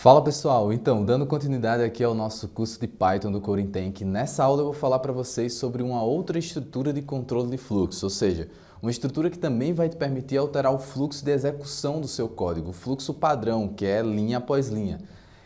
Fala pessoal, então, dando continuidade aqui ao nosso curso de Python do Coding Tank, nessa aula eu vou falar para vocês sobre uma outra estrutura de controle de fluxo, ou seja, uma estrutura que também vai te permitir alterar o fluxo de execução do seu código, o fluxo padrão, que é linha após linha.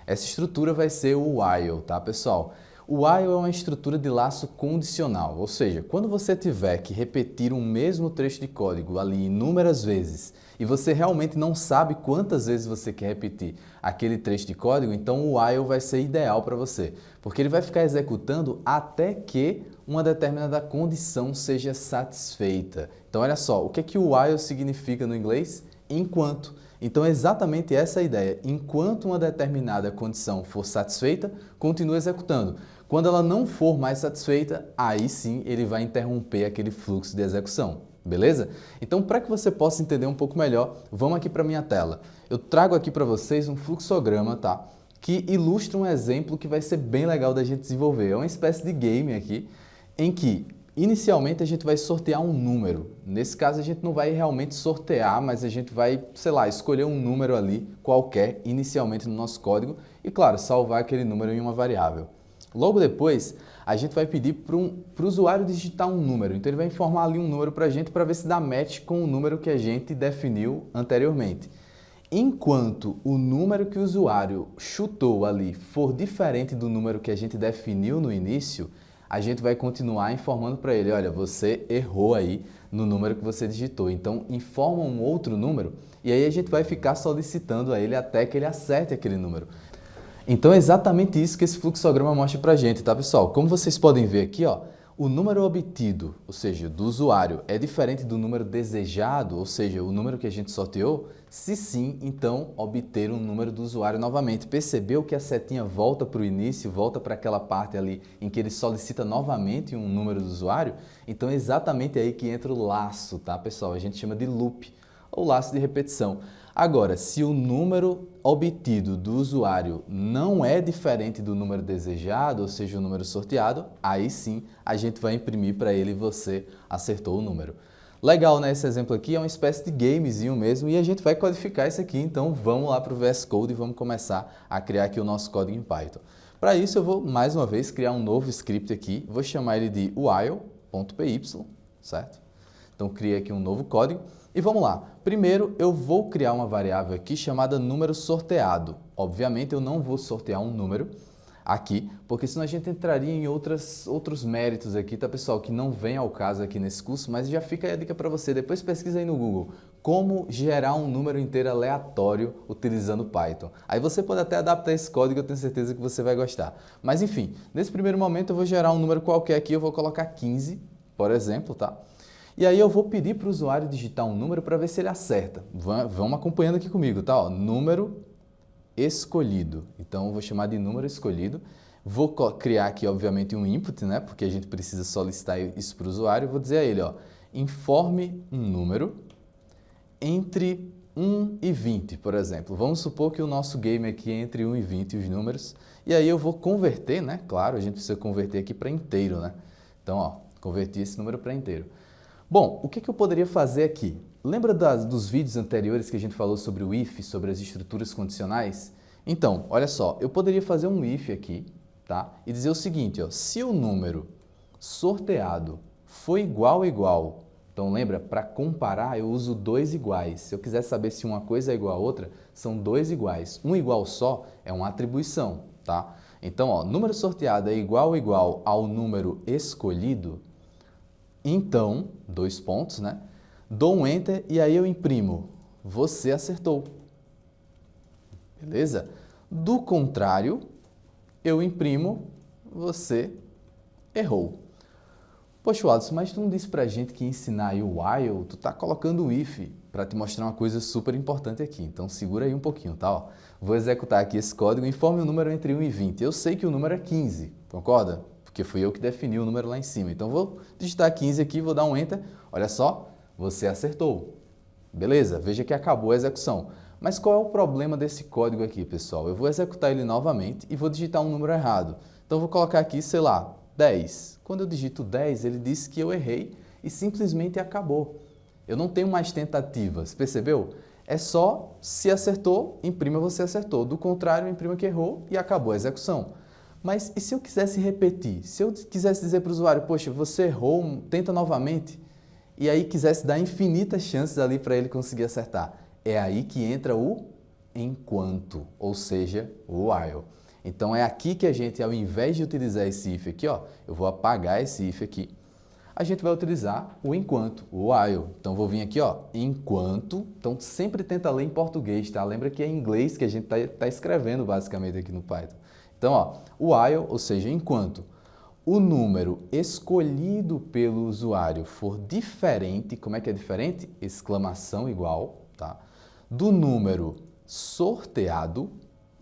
Essa estrutura vai ser o while, tá pessoal? O while é uma estrutura de laço condicional, ou seja, quando você tiver que repetir um mesmo trecho de código ali inúmeras vezes e você realmente não sabe quantas vezes você quer repetir aquele trecho de código, então o while vai ser ideal para você, porque ele vai ficar executando até que uma determinada condição seja satisfeita. Então olha só, o que o while significa no inglês? Enquanto. Então é exatamente essa a ideia. Enquanto uma determinada condição for satisfeita, continua executando. Quando ela não for mais satisfeita, aí sim ele vai interromper aquele fluxo de execução. Beleza? Então, para que você possa entender um pouco melhor, vamos aqui para a minha tela. Eu trago aqui para vocês um fluxograma, tá? Que ilustra um exemplo que vai ser bem legal da gente desenvolver. É uma espécie de game aqui, em que inicialmente a gente vai sortear um número. Nesse caso a gente não vai realmente sortear, mas a gente vai, sei lá, escolher um número ali qualquer inicialmente no nosso código e, claro, salvar aquele número em uma variável. Logo depois, a gente vai pedir para o usuário digitar um número. Então ele vai informar ali um número para a gente para ver se dá match com o número que a gente definiu anteriormente. Enquanto o número que o usuário chutou ali for diferente do número que a gente definiu no início, a gente vai continuar informando para ele, olha, você errou aí no número que você digitou, então informa um outro número e aí a gente vai ficar solicitando a ele até que ele acerte aquele número. Então é exatamente isso que esse fluxograma mostra para a gente, tá pessoal? Como vocês podem ver aqui, ó, o número obtido, ou seja, do usuário, é diferente do número desejado, ou seja, o número que a gente sorteou? Se sim, então obter um número do usuário novamente. Percebeu que a setinha volta para o início, volta para aquela parte ali em que ele solicita novamente um número do usuário? Então é exatamente aí que entra o laço, tá pessoal? A gente chama de loop, ou laço de repetição. Agora, se o número obtido do usuário não é diferente do número desejado, ou seja, o número sorteado, aí sim a gente vai imprimir para ele e você acertou o número. Legal, né? Esse exemplo aqui é uma espécie de gamezinho mesmo e a gente vai codificar isso aqui, então vamos lá para o VS Code e vamos começar a criar aqui o nosso código em Python. Para isso eu vou, mais uma vez, criar um novo script aqui, vou chamar ele de while.py, certo? Então criei aqui um novo código e vamos lá. Primeiro eu vou criar uma variável aqui chamada número sorteado. Obviamente eu não vou sortear um número aqui, porque senão a gente entraria em outros méritos aqui, tá pessoal, que não vem ao caso aqui nesse curso, mas já fica aí a dica para você, depois pesquisa aí no Google, como gerar um número inteiro aleatório utilizando Python. Aí você pode até adaptar esse código, eu tenho certeza que você vai gostar. Mas enfim, nesse primeiro momento eu vou gerar um número qualquer aqui, eu vou colocar 15, por exemplo, tá? E aí eu vou pedir para o usuário digitar um número para ver se ele acerta. Vamos acompanhando aqui comigo, tá? Ó, número escolhido. Então eu vou chamar de número escolhido. Vou criar aqui, obviamente, um input, né? Porque a gente precisa solicitar isso para o usuário. Vou dizer a ele, ó, informe um número entre 1 e 20, por exemplo. Vamos supor que o nosso game aqui é entre 1 e 20 os números. E aí eu vou converter, né? Claro, a gente precisa converter aqui para inteiro, né? Então, ó, converti esse número para inteiro. Bom, o que eu poderia fazer aqui? Lembra dos vídeos anteriores que a gente falou sobre o if, sobre as estruturas condicionais? Então, olha só, eu poderia fazer um if aqui, tá? E dizer o seguinte, ó, se o número sorteado for igual a igual, então lembra, para comparar eu uso dois iguais. Se eu quiser saber se uma coisa é igual a outra, são dois iguais. Um igual só é uma atribuição, tá? Então, ó, número sorteado é igual ao número escolhido, então, dois pontos, né? Dou um Enter e aí eu imprimo. Você acertou. Beleza? Do contrário, eu imprimo. Você errou. Poxa, Alisson, mas tu não disse pra gente que ensinar aí o while, tu tá colocando o if para te mostrar uma coisa super importante aqui. Então segura aí um pouquinho, tá? Ó, vou executar aqui esse código, informe o número entre 1 e 20. Eu sei que o número é 15, concorda? Porque fui eu que defini o número lá em cima. Então vou digitar 15 aqui, vou dar um Enter. Olha só, você acertou. Beleza, veja que acabou a execução. Mas qual é o problema desse código aqui, pessoal? Eu vou executar ele novamente e vou digitar um número errado. Então vou colocar aqui, sei lá, 10. Quando eu digito 10, ele diz que eu errei e simplesmente acabou. Eu não tenho mais tentativas, percebeu? É só, se acertou, imprima você acertou. Do contrário, imprima que errou e acabou a execução. Mas e se eu quisesse repetir? Se eu quisesse dizer para o usuário, poxa, você errou, tenta novamente, e aí quisesse dar infinitas chances ali para ele conseguir acertar. É aí que entra o enquanto, ou seja, o while. Então é aqui que a gente, ao invés de utilizar esse if aqui, ó, eu vou apagar esse if aqui, a gente vai utilizar o enquanto, o while. Então vou vir aqui, ó, enquanto. Então sempre tenta ler em português, tá? Lembra que é em inglês que a gente tá escrevendo basicamente aqui no Python. Então, ó, o while, ou seja, enquanto o número escolhido pelo usuário for diferente, como é que é diferente? Exclamação igual, tá? Do número sorteado.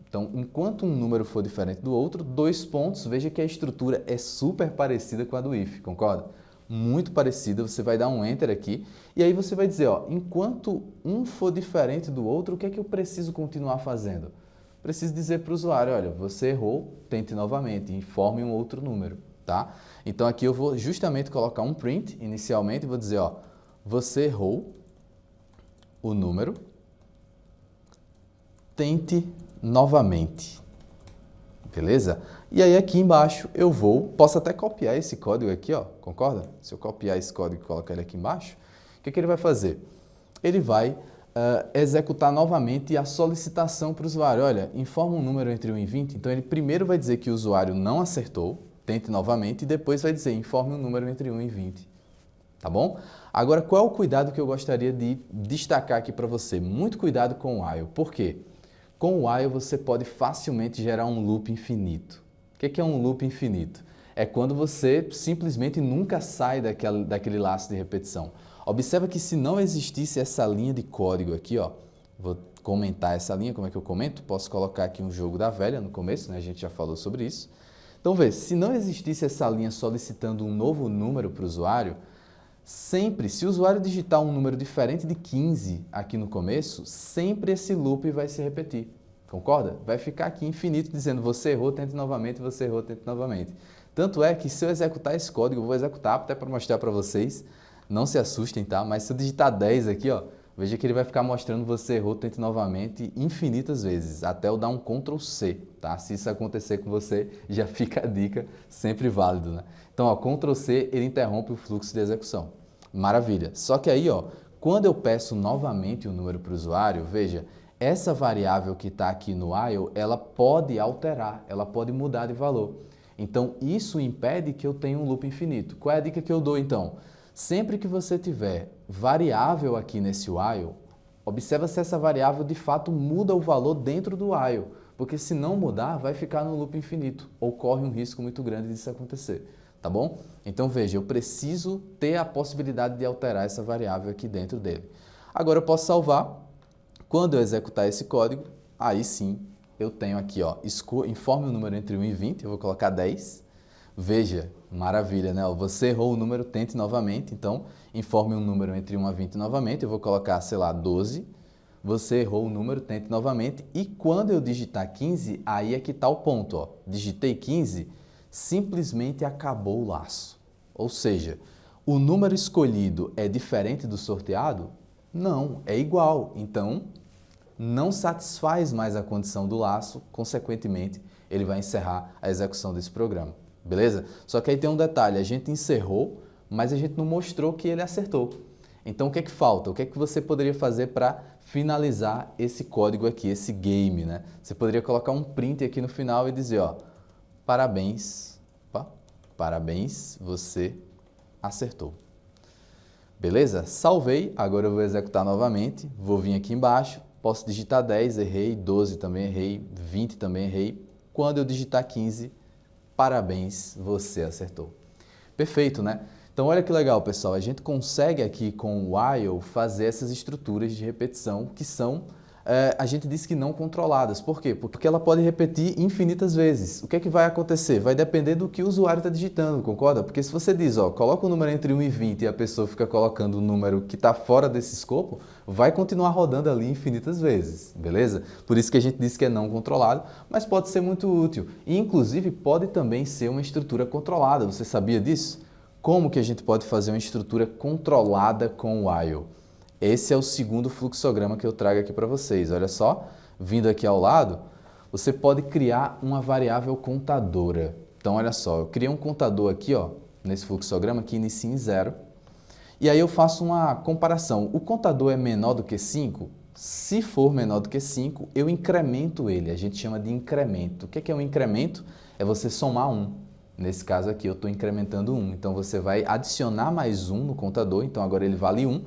Então, enquanto um número for diferente do outro, 2 pontos, veja que a estrutura é super parecida com a do if, concorda? Muito parecida, você vai dar um Enter aqui e aí você vai dizer, ó, enquanto um for diferente do outro, o que é que eu preciso continuar fazendo? Preciso dizer para o usuário, olha, você errou, tente novamente, informe um outro número, tá? Então aqui eu vou justamente colocar um print inicialmente e vou dizer, ó, você errou o número, tente novamente, beleza? E aí aqui embaixo eu posso até copiar esse código aqui, ó, concorda? Se eu copiar esse código e colocar ele aqui embaixo, o que ele vai fazer? Ele vai executar novamente a solicitação para o usuário. Olha, informa um número entre 1 e 20, então ele primeiro vai dizer que o usuário não acertou, tente novamente, e depois vai dizer, informe um número entre 1 e 20. Tá bom? Agora, qual é o cuidado que eu gostaria de destacar aqui para você? Muito cuidado com o while. Por quê? Com o while você pode facilmente gerar um loop infinito. O que é um loop infinito? É quando você simplesmente nunca sai daquele laço de repetição. Observa que se não existisse essa linha de código aqui, ó, vou comentar essa linha, como é que eu comento? Posso colocar aqui um jogo da velha no começo, né? A gente já falou sobre isso. Então, vê, se não existisse essa linha solicitando um novo número para o usuário, sempre, se o usuário digitar um número diferente de 15 aqui no começo, sempre esse loop vai se repetir. Concorda? Vai ficar aqui infinito dizendo você errou, tente novamente, você errou, tente novamente. Tanto é que se eu executar esse código, eu vou executar até para mostrar para vocês, não se assustem, tá? Mas se eu digitar 10 aqui, ó, veja que ele vai ficar mostrando você errou, tente novamente infinitas vezes, até eu dar um Ctrl C, tá? Se isso acontecer com você, já fica a dica, sempre válido, né? Então, ó, Ctrl C, ele interrompe o fluxo de execução. Maravilha. Só que aí, ó, quando eu peço novamente o número para o usuário, veja, essa variável que está aqui no while, ela pode alterar, ela pode mudar de valor. Então, isso impede que eu tenha um loop infinito. Qual é a dica que eu dou, então? Sempre que você tiver variável aqui nesse while, observa se essa variável de fato muda o valor dentro do while, porque se não mudar, vai ficar no loop infinito, ou corre um risco muito grande disso acontecer, tá bom? Então veja, eu preciso ter a possibilidade de alterar essa variável aqui dentro dele. Agora eu posso salvar, quando eu executar esse código, aí sim eu tenho aqui, ó, informe o número entre 1 e 20, eu vou colocar 10. Veja, maravilha, né? Você errou o número, tente novamente. Então, informe um número entre 1 a 20 novamente. Eu vou colocar, sei lá, 12. Você errou o número, tente novamente. E quando eu digitar 15, aí é que está o ponto, ó. Digitei 15, simplesmente acabou o laço. Ou seja, o número escolhido é diferente do sorteado? Não, é igual. Então, não satisfaz mais a condição do laço, consequentemente, ele vai encerrar a execução desse programa. Beleza? Só que aí tem um detalhe, a gente encerrou, mas a gente não mostrou que ele acertou. Então o que é que falta? O que é que você poderia fazer para finalizar esse código aqui, esse game, né? Você poderia colocar um print aqui no final e dizer, ó, parabéns, parabéns, você acertou. Beleza? Salvei, agora eu vou executar novamente, vou vir aqui embaixo, posso digitar 10, errei, 12 também errei, 20 também errei. Quando eu digitar 15, parabéns, você acertou. Perfeito, né? Então olha que legal, pessoal, a gente consegue aqui com o while fazer essas estruturas de repetição que são, a gente disse que não controladas. Por quê? Porque ela pode repetir infinitas vezes. O que é que vai acontecer? Vai depender do que o usuário está digitando, concorda? Porque se você diz, ó, coloca o número entre 1 e 20 e a pessoa fica colocando o número que está fora desse escopo, vai continuar rodando ali infinitas vezes, beleza? Por isso que a gente disse que é não controlado, mas pode ser muito útil. E, inclusive, pode também ser uma estrutura controlada. Você sabia disso? Como que a gente pode fazer uma estrutura controlada com o while? Esse é o segundo fluxograma que eu trago aqui para vocês. Olha só, vindo aqui ao lado, você pode criar uma variável contadora. Então, olha só, eu criei um contador aqui, ó, nesse fluxograma que inicia em 0. E aí eu faço uma comparação. O contador é menor do que 5? Se for menor do que 5, eu incremento ele. A gente chama de incremento. O que é um incremento? É você somar 1. Nesse caso aqui, eu estou incrementando 1. Então, você vai adicionar mais 1 no contador. Então, agora ele vale 1.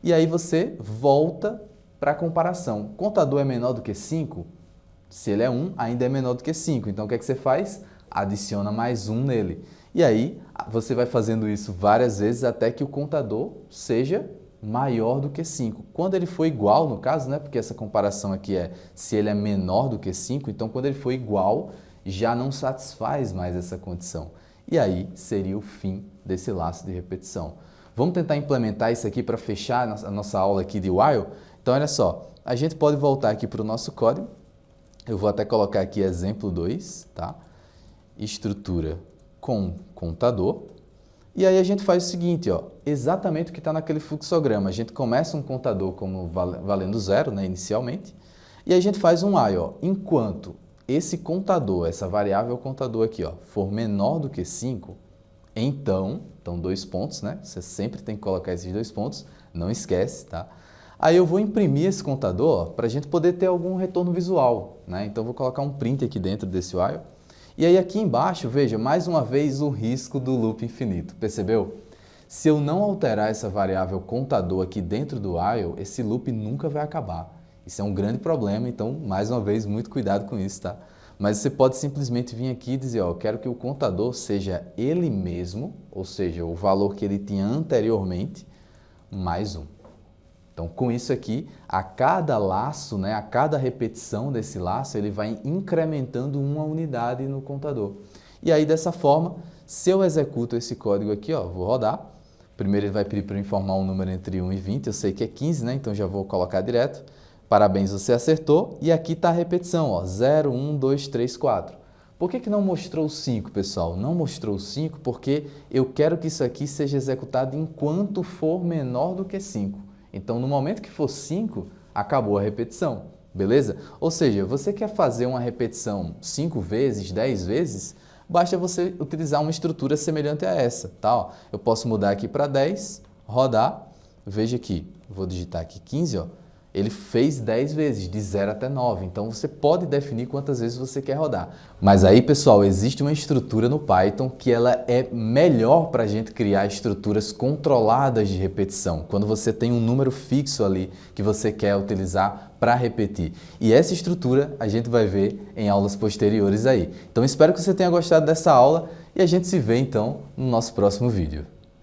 E aí você volta para a comparação. O contador é menor do que 5? Se ele é 1, ainda é menor do que 5. Então, o que é que você faz? Adiciona mais 1 nele. E aí, você vai fazendo isso várias vezes até que o contador seja maior do que 5. Quando ele for igual, no caso, né, porque essa comparação aqui é se ele é menor do que 5, então quando ele for igual, já não satisfaz mais essa condição. E aí seria o fim desse laço de repetição. Vamos tentar implementar isso aqui para fechar a nossa aula aqui de while? Então, olha só, a gente pode voltar aqui para o nosso código. Eu vou até colocar aqui exemplo 2, tá? Estrutura com contador. E aí a gente faz o seguinte, ó, exatamente o que está naquele fluxograma. A gente começa um contador como valendo 0, né, inicialmente, e aí a gente faz um while, ó, enquanto esse contador, essa variável contador aqui, ó, for menor do que 5, então 2 pontos, né? Você sempre tem que colocar esses 2 pontos, não esquece, tá? Aí eu vou imprimir esse contador para a gente poder ter algum retorno visual, né? Então eu vou colocar um print aqui dentro desse while. E aí aqui embaixo, veja, mais uma vez o risco do loop infinito, percebeu? Se eu não alterar essa variável contador aqui dentro do while, esse loop nunca vai acabar. Isso é um grande problema, então, mais uma vez, muito cuidado com isso, tá? Mas você pode simplesmente vir aqui e dizer, ó, eu quero que o contador seja ele mesmo, ou seja, o valor que ele tinha anteriormente, mais 1. Então, com isso aqui, a cada laço, né, a cada repetição desse laço, ele vai incrementando uma unidade no contador. E aí, dessa forma, se eu executo esse código aqui, ó, vou rodar. Primeiro ele vai pedir para eu informar um número entre 1 e 20, eu sei que é 15, né, então já vou colocar direto. Parabéns, você acertou. E aqui está a repetição, ó, 0, 1, 2, 3, 4. Por que não mostrou 5, pessoal? Não mostrou 5 porque eu quero que isso aqui seja executado enquanto for menor do que 5. Então, no momento que for 5, acabou a repetição, beleza? Ou seja, você quer fazer uma repetição 5 vezes, 10 vezes, basta você utilizar uma estrutura semelhante a essa, tá? Eu posso mudar aqui para 10, rodar, veja aqui, vou digitar aqui 15, ó. Ele fez 10 vezes, de 0 até 9. Então, você pode definir quantas vezes você quer rodar. Mas aí, pessoal, existe uma estrutura no Python que ela é melhor para a gente criar estruturas controladas de repetição. Quando você tem um número fixo ali que você quer utilizar para repetir. E essa estrutura a gente vai ver em aulas posteriores aí. Então, espero que você tenha gostado dessa aula e a gente se vê, então, no nosso próximo vídeo.